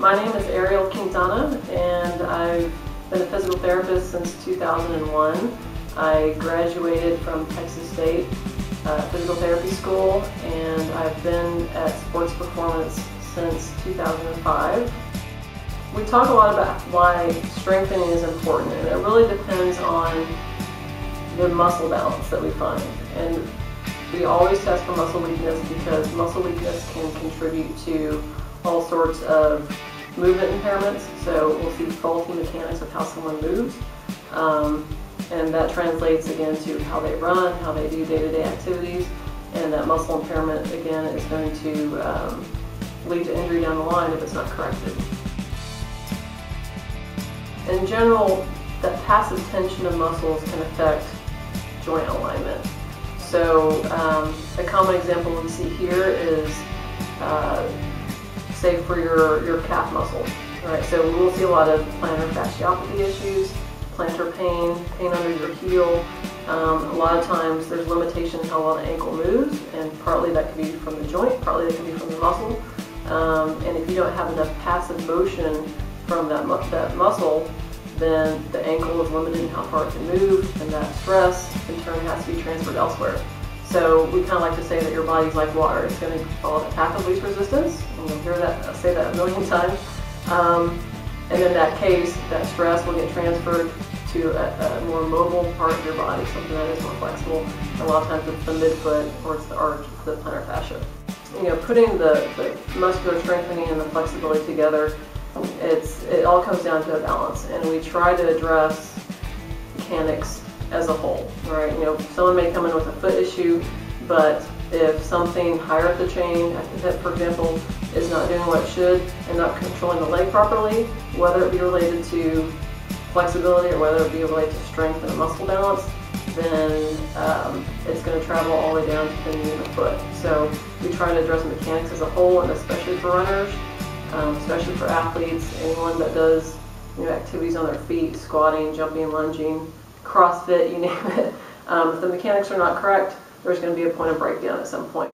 My name is Ariel Quintana, and I've been a physical therapist since 2001. I graduated from Texas State Physical Therapy School, and I've been at Sports Performance since 2005. We talk a lot about why strengthening is important, and it really depends on the muscle balance that we find. And we always test for muscle weakness because muscle weakness can contribute to all sorts of movement impairments. So we'll see faulty mechanics of how someone moves, and that translates again to how they run, how they do day-to-day activities, and that muscle impairment again is going to lead to injury down the line if it's not corrected. In general, that passive tension of muscles can affect joint alignment. So a common example we see here is say for your calf muscle, right? So we will see a lot of plantar fasciopathy issues, plantar pain, pain under your heel. A lot of times there's limitations how well the ankle moves, and partly that can be from the joint, partly that can be from the muscle. And if you don't have enough passive motion from that muscle, then the ankle is limited in how far it can move, and that stress in turn has to be transferred elsewhere. So we kind of like to say that your body's like water. It's going to follow the path of least resistance, and you'll hear that say that a million times. And in that case, that stress will get transferred to a more mobile part of your body, something that is more flexible. And a lot of times it's the midfoot or it's the arch, the plantar fascia. You know, putting the muscular strengthening and the flexibility together, it all comes down to a balance, and we try to address mechanics as a whole, right? You know, someone may come in with a foot issue, but if something higher up the chain, at the hip for example, is not doing what it should and not controlling the leg properly, whether it be related to flexibility or whether it be related to strength and muscle balance, then it's going to travel all the way down to the knee and the foot. So we try to address mechanics as a whole, and especially for runners, especially for athletes, anyone that does activities on their feet, squatting, jumping, lunging, CrossFit, you name it. If the mechanics are not correct, there's going to be a point of breakdown at some point.